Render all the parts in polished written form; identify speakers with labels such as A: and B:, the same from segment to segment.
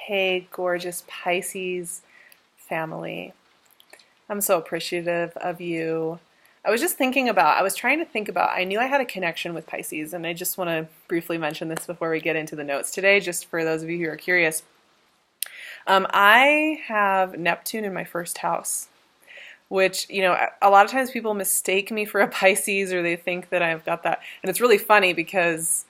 A: Hey, gorgeous Pisces family. I'm so appreciative of you. I was trying to think about, I knew I had a connection with Pisces, and I just want to briefly mention this before we get into the notes today, just for those of you who are curious. I have Neptune in my first house, which, a lot of times people mistake me for a Pisces, or they think that I've got that. And it's really funny because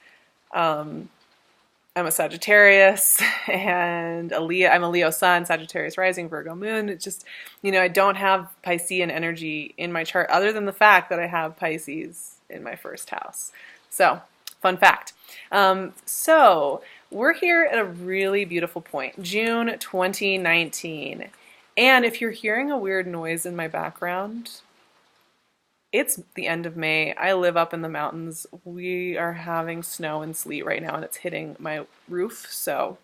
A: I'm a Sagittarius and I'm a Leo sun, Sagittarius rising, Virgo moon. It's just, I don't have Piscean energy in my chart other than the fact that I have Pisces in my first house. So, fun fact. So we're here at a really beautiful point, June 2019. And if you're hearing a weird noise in my background, it's the end of May. I live up in the mountains. We are having snow and sleet right now, and it's hitting my roof, so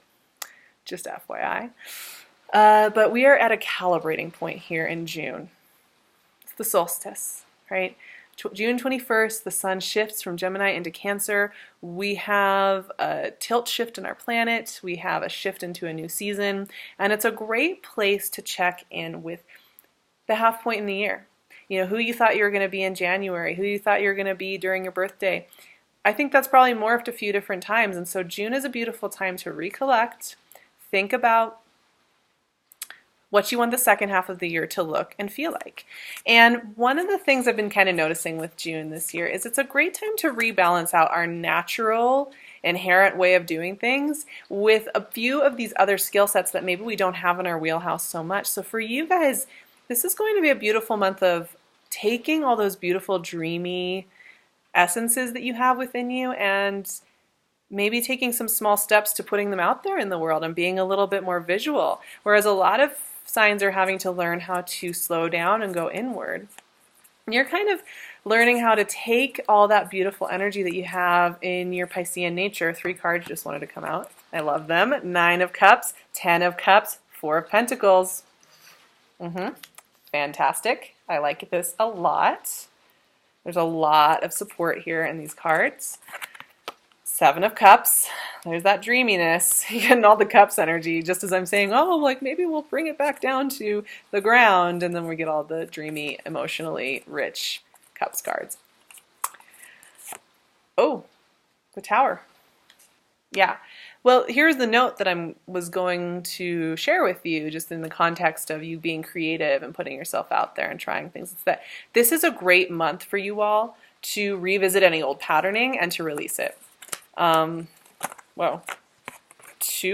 A: just FYI. But we are at a calibrating point here in June. It's the solstice, right? June 21st, the sun shifts from Gemini into Cancer. We have a tilt shift in our planet. We have a shift into a new season, and it's a great place to check in with the half point in the year. Who you thought you were going to be in January, who you thought you were going to be during your birthday. I think that's probably morphed a few different times. And so June is a beautiful time to recollect, think about what you want the second half of the year to look and feel like. And one of the things I've been kind of noticing with June this year is it's a great time to rebalance out our natural, inherent way of doing things with a few of these other skill sets that maybe we don't have in our wheelhouse so much. So for you guys, this is going to be a beautiful month of taking all those beautiful, dreamy essences that you have within you and maybe taking some small steps to putting them out there in the world and being a little bit more visual. Whereas a lot of signs are having to learn how to slow down and go inward. And you're kind of learning how to take all that beautiful energy that you have in your Piscean nature. 3 cards just wanted to come out. I love them. 9 of Cups, 10 of Cups, 4 of Pentacles. Fantastic. I like this a lot. There's a lot of support here in these cards. 7 of Cups. There's that dreaminess. You're getting all the Cups energy, just as I'm saying, maybe we'll bring it back down to the ground, and then we get all the dreamy, emotionally rich Cups cards. Oh, the Tower. Yeah. Well, here's the note that I was going to share with you, just in the context of you being creative and putting yourself out there and trying things. It's that this is a great month for you all to revisit any old patterning and to release it. 2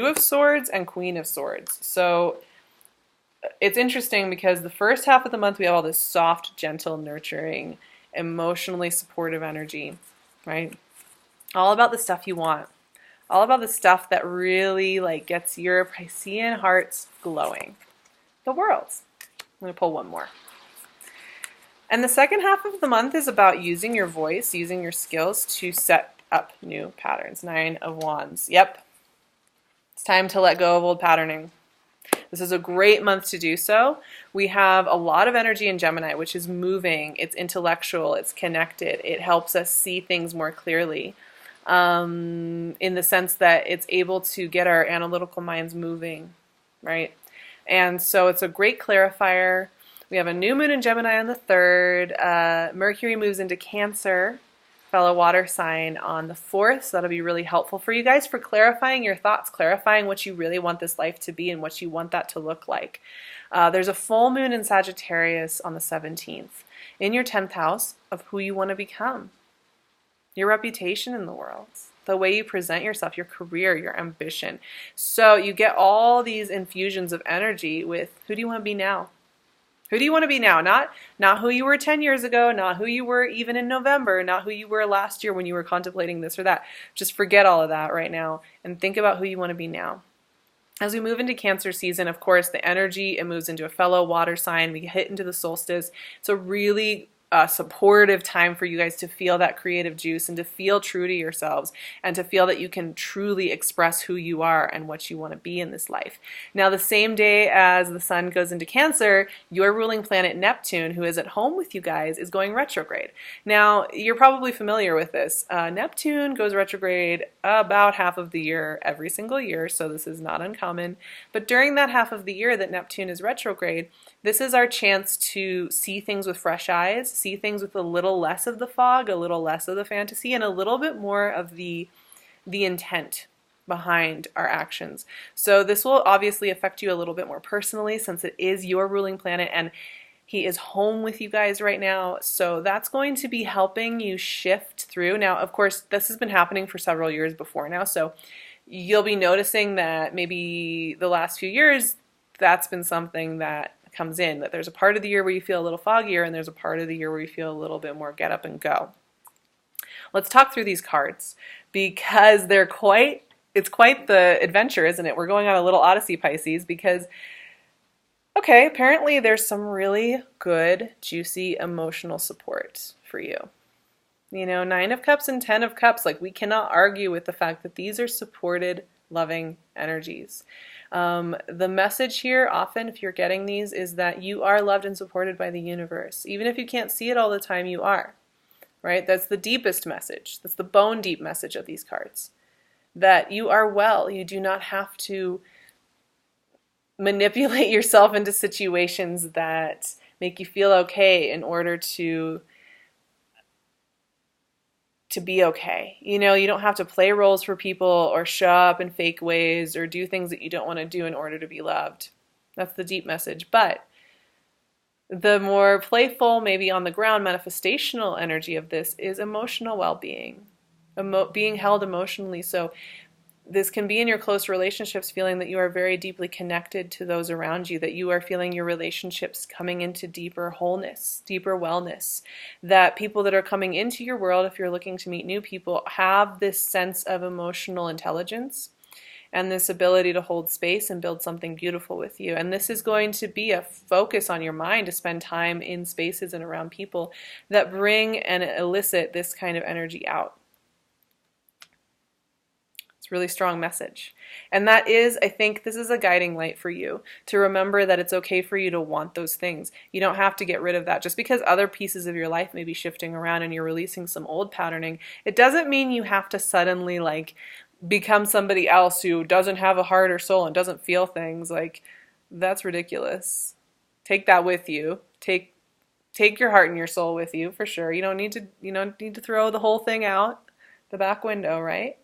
A: of Swords and Queen of Swords. So it's interesting because the first half of the month we have all this soft, gentle, nurturing, emotionally supportive energy, right? All about the stuff you want. All about the stuff that really gets your Piscean hearts glowing. The Worlds. I'm going to pull one more. And the second half of the month is about using your voice, using your skills to set up new patterns. 9 of Wands. Yep. It's time to let go of old patterning. This is a great month to do so. We have a lot of energy in Gemini, which is moving, it's intellectual, it's connected. It helps us see things more clearly. In the sense that it's able to get our analytical minds moving, right? And so it's a great clarifier. We have a new moon in Gemini on the 3rd. Mercury moves into Cancer, fellow water sign, on the 4th. So that'll be really helpful for you guys for clarifying your thoughts, clarifying what you really want this life to be and what you want that to look like. There's a full moon in Sagittarius on the 17th in your 10th house of who you want to become. Your reputation in the world, the way you present yourself, your career, your ambition. So you get all these infusions of energy with who do you want to be now? Who do you want to be now? Not who you were 10 years ago, not who you were even in November, not who you were last year when you were contemplating this or that. Just forget all of that right now and think about who you want to be now. As we move into Cancer season, of course, the energy, it moves into a fellow water sign. We hit into the solstice. It's a really a supportive time for you guys to feel that creative juice and to feel true to yourselves and to feel that you can truly express who you are and what you want to be in this life. Now, the same day as the sun goes into Cancer, your ruling planet Neptune, who is at home with you guys, is going retrograde. Now, you're probably familiar with this. Neptune goes retrograde about half of the year, every single year, so this is not uncommon. But during that half of the year that Neptune is retrograde, this is our chance to see things with fresh eyes, see things with a little less of the fog, a little less of the fantasy, and a little bit more of the intent behind our actions. So this will obviously affect you a little bit more personally since it is your ruling planet and he is home with you guys right now. So that's going to be helping you shift through. Now, of course, this has been happening for several years before now. So you'll be noticing that maybe the last few years, that's been something that comes in, that there's a part of the year where you feel a little foggier and there's a part of the year where you feel a little bit more get up and go. Let's talk through these cards because it's quite the adventure, isn't it? We're going on a little odyssey, Pisces, because okay, apparently there's some really good, juicy emotional support for you. You know, 9 of Cups and 10 of Cups, like we cannot argue with the fact that these are supported, loving energies. The message here often, if you're getting these, is that you are loved and supported by the universe. Even if you can't see it all the time, you are, right? That's the deepest message. That's the bone deep message of these cards. That you are well. You do not have to manipulate yourself into situations that make you feel okay in order to be okay. You know, you don't have to play roles for people or show up in fake ways or do things that you don't want to do in order to be loved. That's the deep message. But the more playful, maybe on the ground, manifestational energy of this is emotional well-being, being held emotionally. So this can be in your close relationships, feeling that you are very deeply connected to those around you, that you are feeling your relationships coming into deeper wholeness, deeper wellness, that people that are coming into your world, if you're looking to meet new people, have this sense of emotional intelligence and this ability to hold space and build something beautiful with you. And this is going to be a focus on your mind to spend time in spaces and around people that bring and elicit this kind of energy out. Really strong message. And that is, I think this is a guiding light for you to remember that it's okay for you to want those things. You don't have to get rid of that. Just because other pieces of your life may be shifting around and you're releasing some old patterning, it doesn't mean you have to suddenly like become somebody else who doesn't have a heart or soul and doesn't feel things. Like, that's ridiculous. Take that with you. Take your heart and your soul with you for sure. You don't need to throw the whole thing out the back window, right?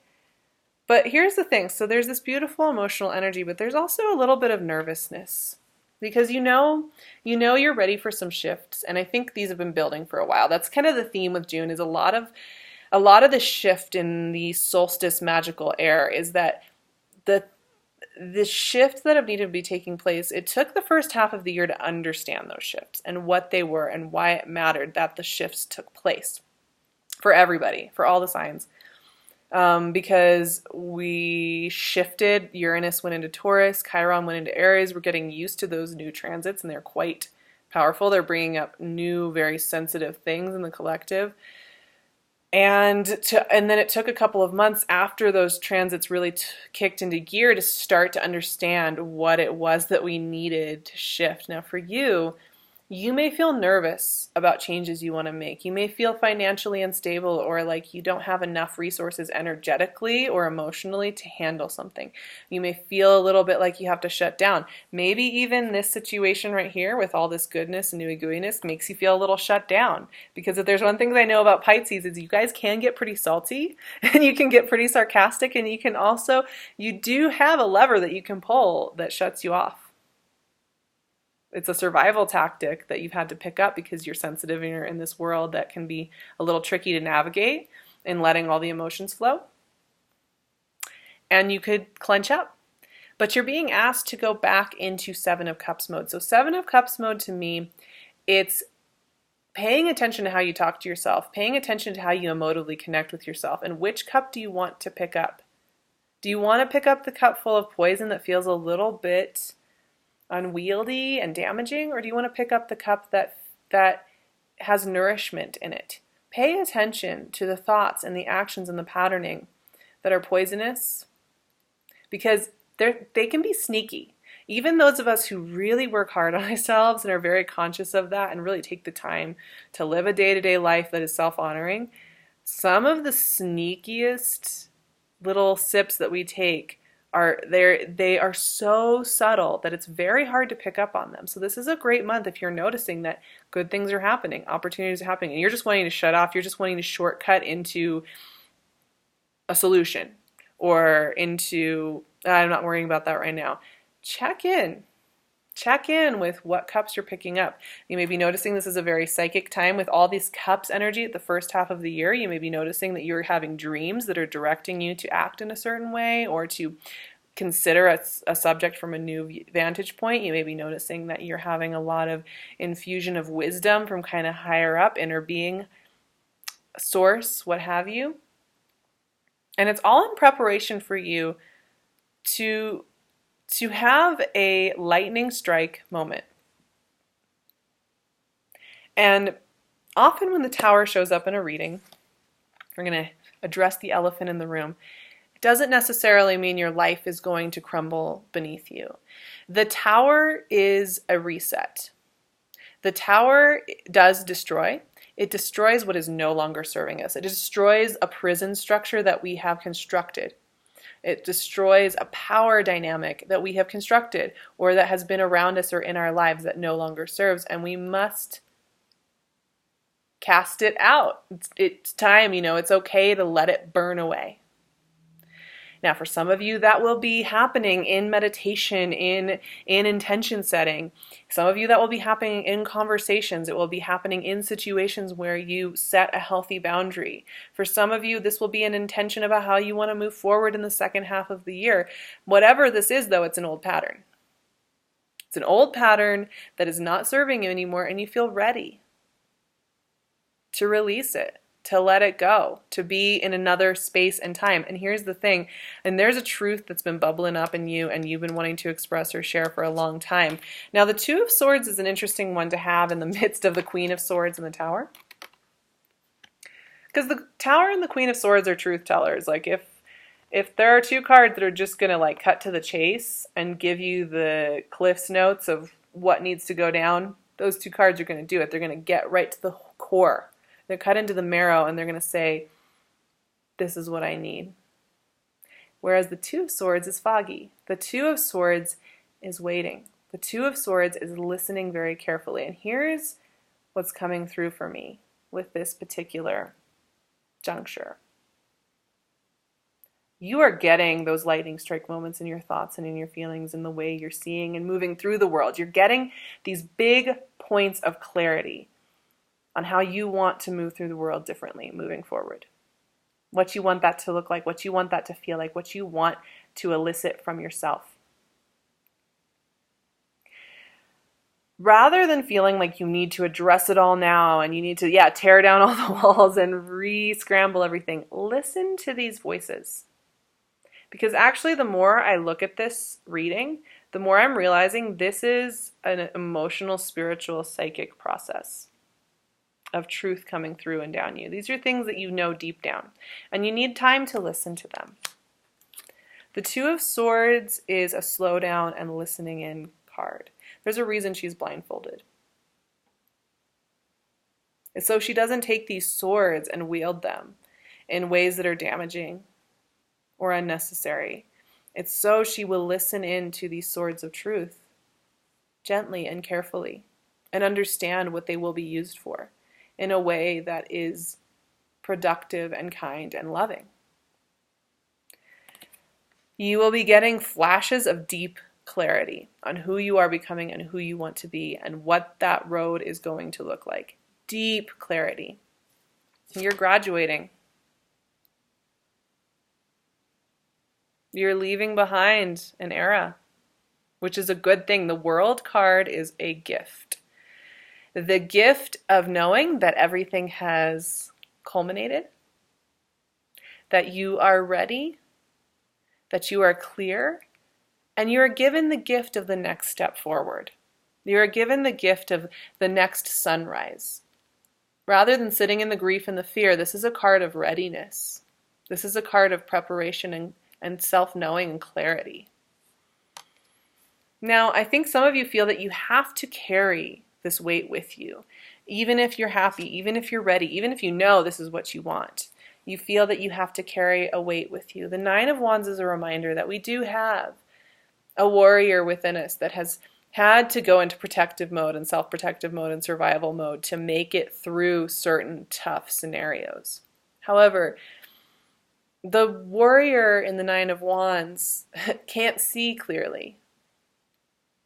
A: But here's the thing. So there's this beautiful emotional energy, but there's also a little bit of nervousness because you know you're ready for some shifts. And I think these have been building for a while. That's kind of the theme with June, is a lot of the shift in the solstice magical air is that the shifts that have needed to be taking place, it took the first half of the year to understand those shifts and what they were and why it mattered that the shifts took place for everybody, for all the signs. Because we shifted, Uranus went into Taurus, Chiron went into Aries. We're getting used to those new transits and they're quite powerful. They're bringing up new, very sensitive things in the collective. And then it took a couple of months after those transits really kicked into gear to start to understand what it was that we needed to shift. Now for you, you may feel nervous about changes you want to make. You may feel financially unstable or like you don't have enough resources energetically or emotionally to handle something. You may feel a little bit like you have to shut down. Maybe even this situation right here with all this goodness and ooey-gooeyness makes you feel a little shut down. Because if there's one thing that I know about Pisces is you guys can get pretty salty and you can get pretty sarcastic, and you do have a lever that you can pull that shuts you off. It's a survival tactic that you've had to pick up because you're sensitive and you're in this world that can be a little tricky to navigate in letting all the emotions flow. And you could clench up. But you're being asked to go back into 7 of Cups mode. So 7 of Cups mode to me, it's paying attention to how you talk to yourself, paying attention to how you emotively connect with yourself, and which cup do you want to pick up? Do you want to pick up the cup full of poison that feels a little bit unwieldy and damaging, or do you want to pick up the cup that has nourishment in it. Pay attention to the thoughts and the actions and the patterning that are poisonous, because they can be sneaky. Even those of us who really work hard on ourselves and are very conscious of that and really take the time to live a day-to-day life that is self-honoring, some of the sneakiest little sips that we take they are so subtle that it's very hard to pick up on them. So this is a great month if you're noticing that good things are happening, opportunities are happening, and you're just wanting to shut off, you're just wanting to shortcut into a solution or into, I'm not worrying about that right now. Check in with what cups you're picking up. You may be noticing this is a very psychic time with all these cups energy at the first half of the year. You may be noticing that you're having dreams that are directing you to act in a certain way or to consider a subject from a new vantage point. You may be noticing that you're having a lot of infusion of wisdom from kind of higher up, inner being, source, what have you. And it's all in preparation for you to have a lightning strike moment. And often when the Tower shows up in a reading, we're going to address the elephant in the room. It doesn't necessarily mean your life is going to crumble beneath you. The Tower is a reset. The Tower does destroy. It destroys what is no longer serving us. It destroys a prison structure that we have constructed. It destroys a power dynamic that we have constructed or that has been around us or in our lives that no longer serves, and we must cast it out. It's time, it's okay to let it burn away. Now, for some of you, that will be happening in meditation, in intention setting. Some of you, that will be happening in conversations. It will be happening in situations where you set a healthy boundary. For some of you, this will be an intention about how you want to move forward in the second half of the year. Whatever this is, though, it's an old pattern. It's an old pattern that is not serving you anymore, and you feel ready to release it, to let it go, to be in another space and time. And here's the thing, and there's a truth that's been bubbling up in you and you've been wanting to express or share for a long time. Now, the Two of Swords is an interesting one to have in the midst of the Queen of Swords and the Tower. Because the Tower and the Queen of Swords are truth tellers. Like if there are two cards that are just going to cut to the chase and give you the Cliff's Notes of what needs to go down, those two cards are going to do it. They're going to get right to the core. They're cut into the marrow and they're going to say, this is what I need. Whereas the Two of Swords is foggy. The Two of Swords is waiting. The Two of Swords is listening very carefully. And here's what's coming through for me with this particular juncture. You are getting those lightning strike moments in your thoughts and in your feelings and the way you're seeing and moving through the world. You're getting these big points of clarity on how you want to move through the world differently moving forward. What you want that to look like, what you want that to feel like, what you want to elicit from yourself. Rather than feeling like you need to address it all now and you need to, tear down all the walls and re-scramble everything, listen to these voices. Because actually, the more I look at this reading, the more I'm realizing this is an emotional, spiritual, psychic process of truth coming through and down you. These are things that you know deep down, and you need time to listen to them. The Two of Swords is a slow down and listening in card. There's a reason she's blindfolded. It's so she doesn't take these swords and wield them in ways that are damaging or unnecessary. It's so she will listen in to these swords of truth gently and carefully and understand what they will be used for in a way that is productive and kind and loving. You will be getting flashes of deep clarity on who you are becoming and who you want to be and what that road is going to look like. Deep clarity. You're graduating. You're leaving behind an era, which is a good thing. The World card is a gift. The gift of knowing that everything has culminated, that you are ready, that you are clear, and you are given the gift of the next step forward. You are given the gift of the next sunrise. Rather than sitting in the grief and the fear, this is a card of readiness. This is a card of preparation and self-knowing and clarity. Now, I think some of you feel that you have to carry this weight with you. Even if you're happy, even if you're ready, even if you know this is what you want, you feel that you have to carry a weight with you. The Nine of Wands is a reminder that we do have a warrior within us that has had to go into protective mode and self-protective mode and survival mode to make it through certain tough scenarios. However, the warrior in the Nine of Wands can't see clearly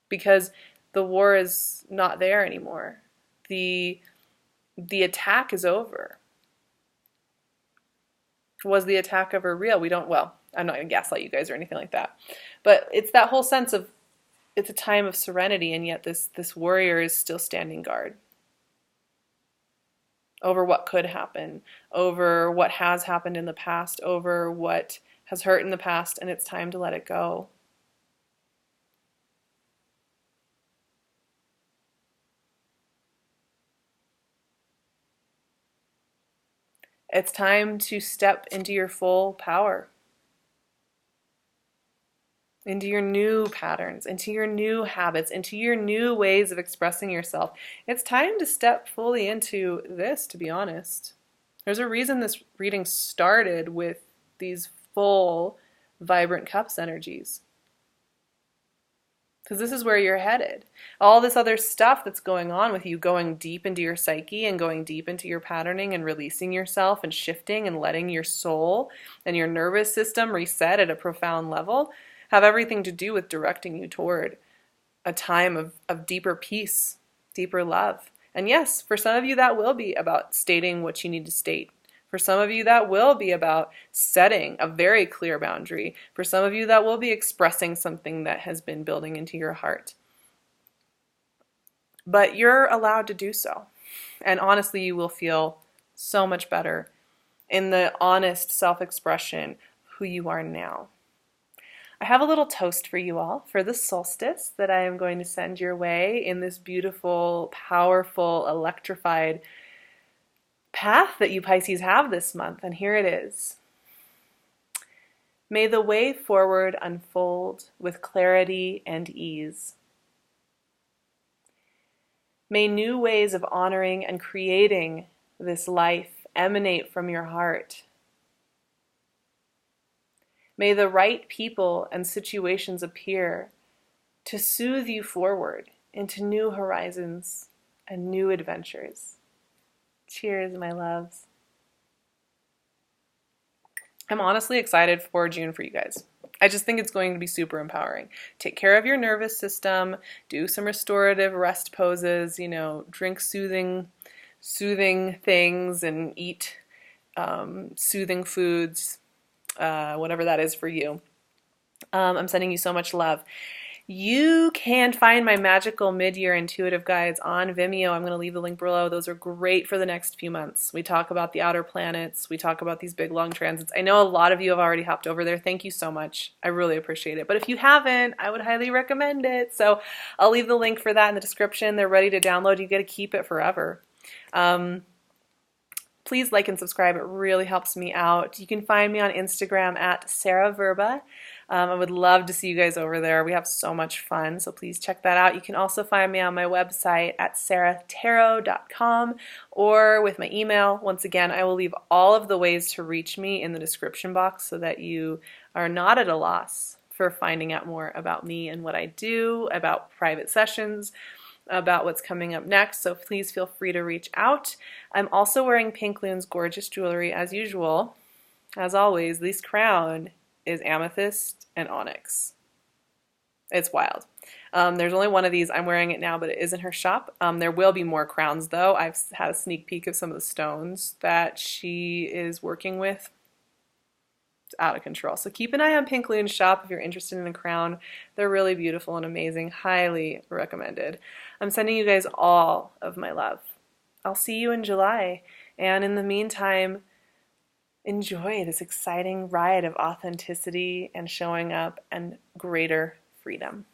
A: because the war is not there anymore. The attack is over. Was the attack ever real? We don't, well, I'm not going to gaslight you guys or anything like that. But it's that whole sense of it's a time of serenity, and yet this warrior is still standing guard over what could happen, over what has happened in the past, over what has hurt in the past, and it's time to let it go. It's time to step into your full power, into your new patterns, into your new habits, into your new ways of expressing yourself. It's time to step fully into this, to be honest. There's a reason this reading started with these full, vibrant cups energies. Because this is where you're headed. All this other stuff that's going on with you, going deep into your psyche and going deep into your patterning and releasing yourself and shifting and letting your soul and your nervous system reset at a profound level, have everything to do with directing you toward a time of deeper peace, deeper love. And yes, for some of you that will be about stating what you need to state. For some of you that will be about setting a very clear boundary. For some of you that will be expressing something that has been building into your heart. But you're allowed to do so. And honestly, you will feel so much better in the honest self-expression who you are now. I have a little toast for you all for the solstice that I am going to send your way in this beautiful, powerful, electrified path that you Pisces have this month. And here it is. May the way forward unfold with clarity and ease. May new ways of honoring and creating this life emanate from your heart. May the right people and situations appear to soothe you forward into new horizons and new adventures. Cheers, my loves. I'm honestly excited for June for you guys. I just think it's going to be super empowering. Take care of your nervous system, do some restorative rest poses, drink soothing things and eat soothing foods, whatever that is for you. I'm sending you so much love. You can find my magical mid-year intuitive guides on Vimeo. I'm going to leave the link below. Those are great for the next few months. We talk about the outer planets. We talk about these big, long transits. I know a lot of you have already hopped over there. Thank you so much. I really appreciate it. But if you haven't, I would highly recommend it. So I'll leave the link for that in the description. They're ready to download. You get to keep it forever. Please like and subscribe. It really helps me out. You can find me on Instagram at SarahVerba. I would love to see you guys over there. We have so much fun, so please check that out. You can also find me on my website at SARAHTAROT.com or with my email. Once again, I will leave all of the ways to reach me in the description box so that you are not at a loss for finding out more about me and what I do, about private sessions, about what's coming up next, so please feel free to reach out. I'm also wearing PinkLune's gorgeous jewelry as usual. As always, this crown is amethyst and onyx. It's wild. There's only one of these. I'm wearing it now, but it is in her shop. There will be more crowns though. I've had a sneak peek of some of the stones that she is working with. It's out of control. So keep an eye on PinkLune's shop if you're interested in a crown. They're really beautiful and amazing. Highly recommended. I'm sending you guys all of my love. I'll see you in July. And in the meantime, enjoy this exciting ride of authenticity and showing up and greater freedom.